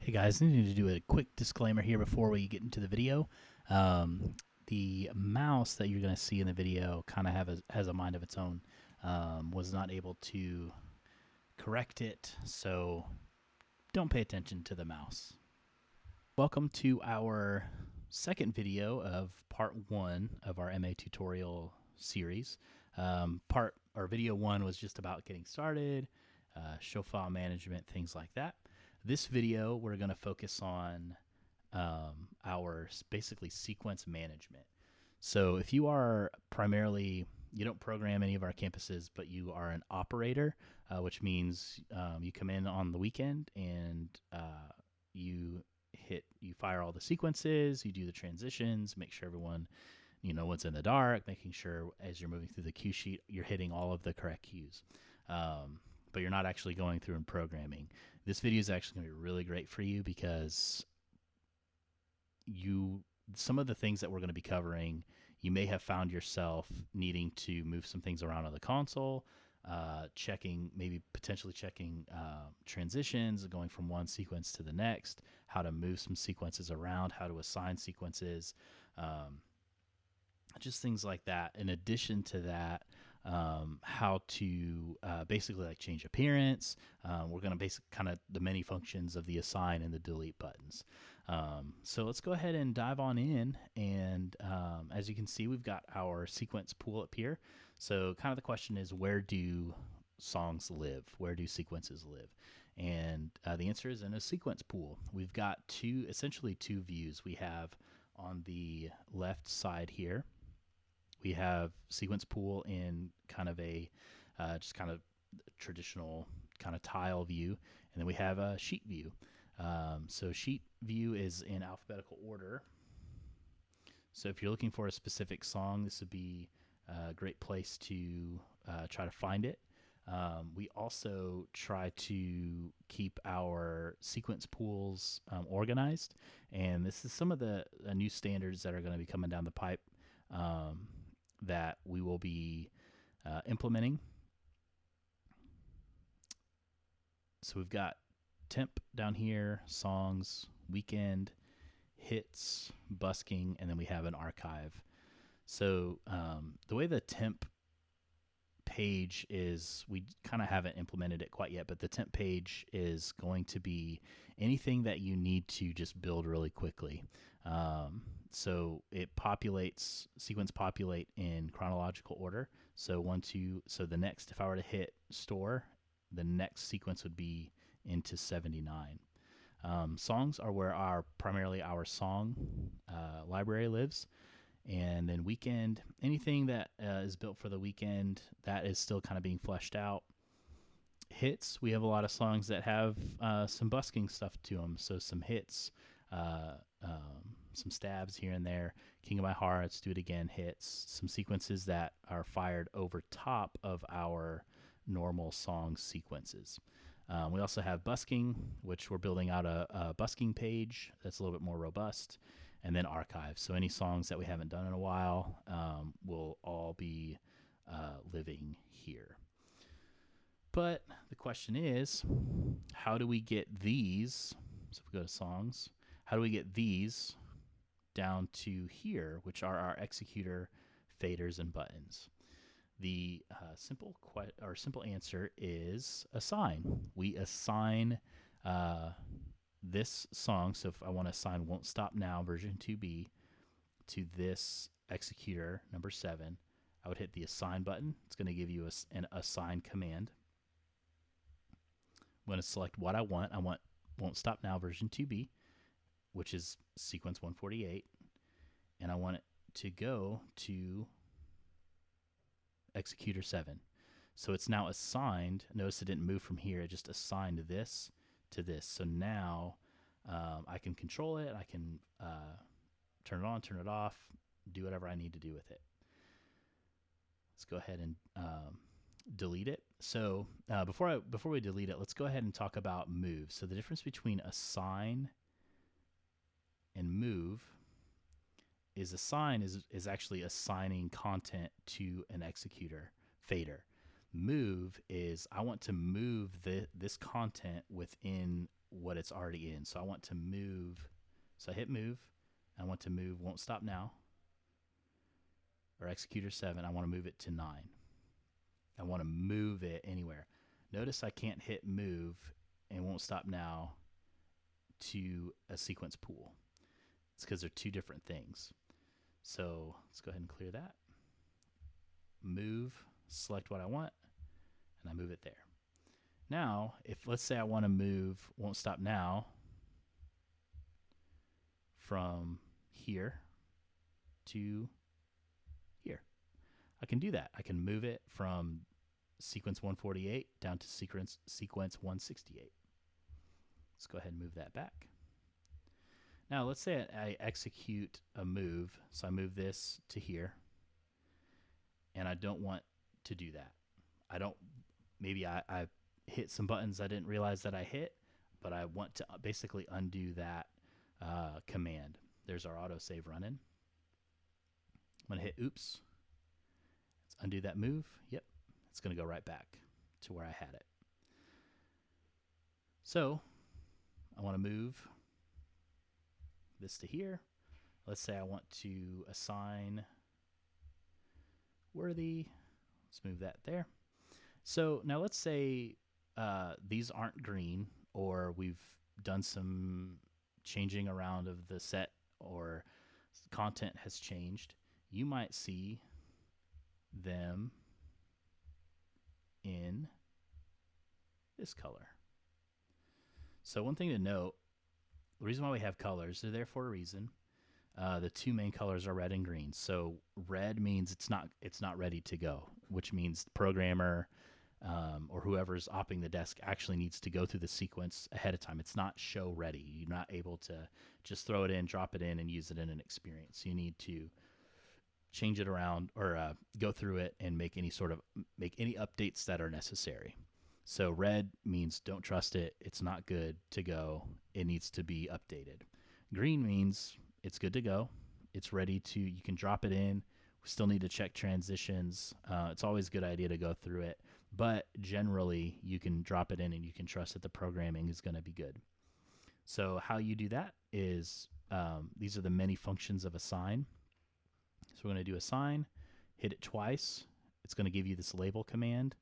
Hey guys, I need to do a quick disclaimer here before we get into the video. The mouse that you're going to see in the video kind of has a mind of its own. Was not able to correct it, so don't pay attention to the mouse. Welcome to our second video of part one of our MA tutorial series. Video one was just about getting started, show file management, things like that. This video, we're going to focus on our basically sequence management. So if you are you don't program any of our campuses, but you are an operator, which means you come in on the weekend and you fire all the sequences, you do the transitions, make sure everyone what's in the dark, making sure as you're moving through the cue sheet, you're hitting all of the correct cues. But you're not actually going through and programming. This video is actually going to be really great for you because some of the things that we're going to be covering, you may have found yourself needing to move some things around on the console, potentially checking transitions, going from one sequence to the next, how to move some sequences around, how to assign sequences, just things like that. In addition to that, how to basically change appearance. We're going to kind of the many functions of the assign and the delete buttons. So let's go ahead and dive on in. And as you can see, we've got our sequence pool up here. So kind of the question is, where do songs live? Where do sequences live? And the answer is in a sequence pool. We've got essentially two views. We have on the left side here, we have sequence pool in kind of a just kind of traditional kind of tile view, and then we have a sheet view. So sheet view is in alphabetical order. So if you're looking for a specific song, this would be a great place to try to find it. We also try to keep our sequence pools organized, and this is some of the new standards that are going to be coming down the pipe that we will be implementing. So we've got temp down here, songs, weekend, hits, busking, and then we have an archive. So the way the temp page is, we kind of haven't implemented it quite yet, but the temp page is going to be anything that you need to just build really quickly. So it sequence populate in chronological order. So the next, if I were to hit store, the next sequence would be into 79. Songs are where primarily our song library lives. And then weekend, anything that is built for the weekend, that is still kind of being fleshed out. Hits, we have a lot of songs that have some busking stuff to them. So some hits, some stabs here and there. King of My Heart, Let's Do It Again, hits. Some sequences that are fired over top of our normal song sequences. We also have busking, which we're building out a busking page that's a little bit more robust. And then archive. So any songs that we haven't done in a while will all be living here. But the question is, how do we get these? So if we go to songs, how do we get these down to here, which are our executor, faders, and buttons? The simple answer is assign. We assign this song. So if I want to assign Won't Stop Now version 2B to this executor number 7, I would hit the assign button. It's going to give you an assign command. I'm going to select what I want. I want Won't Stop Now version 2B, which is sequence 148, and I want it to go to executor 7. So it's now assigned. Notice it didn't move from here. It just assigned this to this. So now I can control it. I can turn it on, turn it off, do whatever I need to do with it. Let's go ahead and delete it. So before we delete it, let's go ahead and talk about move. So the difference between assign and move is assign is actually assigning content to an executor fader. Move is I want to move this content within what it's already in. So I want to move. So I hit move. I want to move won't stop now, or executor 7. I want to move it to 9. I want to move it anywhere. Notice I can't hit move and won't stop now to a sequence pool. It's because they're two different things. So let's go ahead and clear that. Move, select what I want, and I move it there. Now, if let's say I want to move won't stop now from here to here, I can do that. I can move it from sequence 148 down to sequence 168. Let's go ahead and move that back. Now let's say I execute a move. So I move this to here, and I don't want to do that. Maybe I hit some buttons I didn't realize that I hit, but I want to basically undo that command. There's our autosave running. I'm going to hit oops. Let's undo that move. Yep, it's going to go right back to where I had it. So I want to move this to here. Let's say I want to assign worthy. Let's move that there. So now let's say these aren't green, or we've done some changing around of the set, or content has changed. You might see them in this color. So one thing to note, the reason why we have colors, they're there for a reason. The two main colors are red and green. So red means it's not ready to go, which means the programmer or whoever's opping the desk actually needs to go through the sequence ahead of time. It's not show ready. You're not able to just throw it in, drop it in, and use it in an experience. You need to change it around, or go through it and make any updates that are necessary. So red means don't trust it. It's not good to go. It needs to be updated. Green means it's good to go. It's ready to, you can drop it in. We still need to check transitions. It's always a good idea to go through it, but generally you can drop it in and you can trust that the programming is going to be good. So how you do that is, these are the many functions of assign. So we're going to do assign, hit it twice. It's going to give you this label command.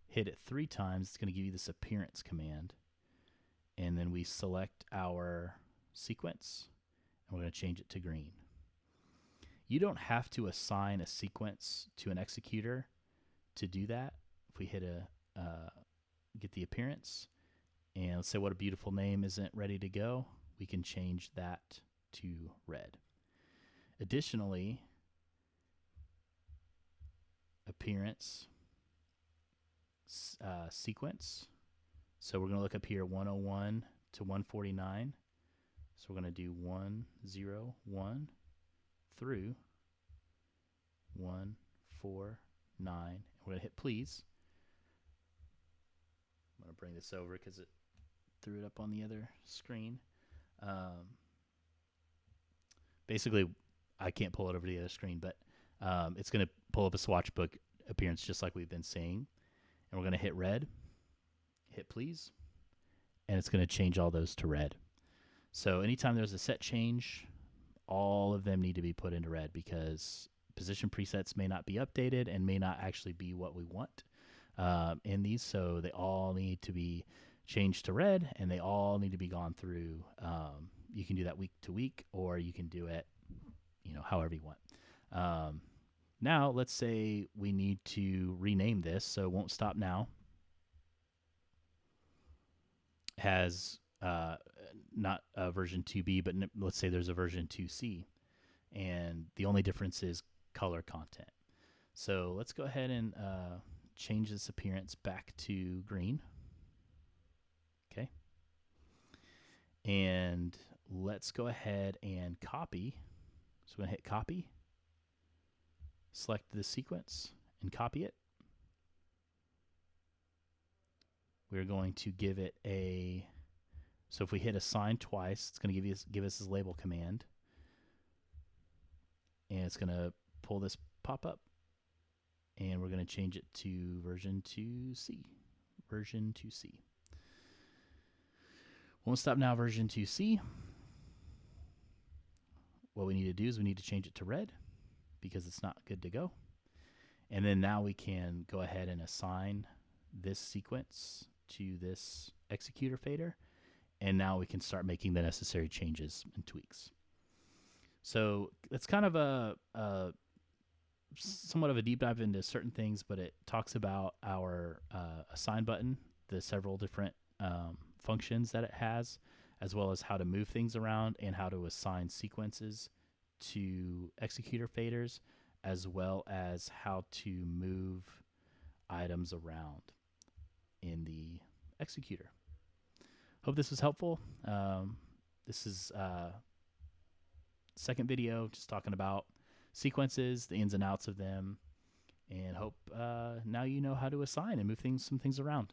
Hit it 3 times. It's going to give you this appearance command. And then we select our sequence, and we're going to change it to green. You don't have to assign a sequence to an executor to do that. If we hit get the appearance, and let's say what a beautiful name isn't ready to go, we can change that to red. Additionally, appearance, sequence. So we're going to look up here 101 to 149. So we're going to do 101 through 149. And we're going to hit please. I'm going to bring this over because it threw it up on the other screen. Basically, I can't pull it over to the other screen, but it's going to pull up a swatchbook appearance just like we've been seeing. And we're going to hit red, hit please, and it's going to change all those to red. So anytime there's a set change, all of them need to be put into red, because position presets may not be updated and may not actually be what we want in these. So they all need to be changed to red, and they all need to be gone through. You can do that week to week, or you can do it, however you want. Now, let's say we need to rename this, so won't stop now has not a version 2B, but let's say there's a version 2C, and the only difference is color content. So let's go ahead and change this appearance back to green. Okay. And let's go ahead and copy. So we're going to hit copy. Select the sequence and copy it. We're going to give it so if we hit assign twice, it's going to give us this label command. And it's going to pull this pop-up. And we're going to change it to version 2C. Version 2C. Won't Stop Now version 2C. What we need to do is we need to change it to red because it's not good to go. And then now we can go ahead and assign this sequence to this executor fader. And now we can start making the necessary changes and tweaks. So it's kind of a somewhat of a deep dive into certain things, but it talks about our assign button, the several different functions that it has, as well as how to move things around and how to assign sequences to executor faders, as well as how to move items around in the executor. Hope this was helpful. This is second video, just talking about sequences, the ins and outs of them, and hope now you know how to assign and move some things around.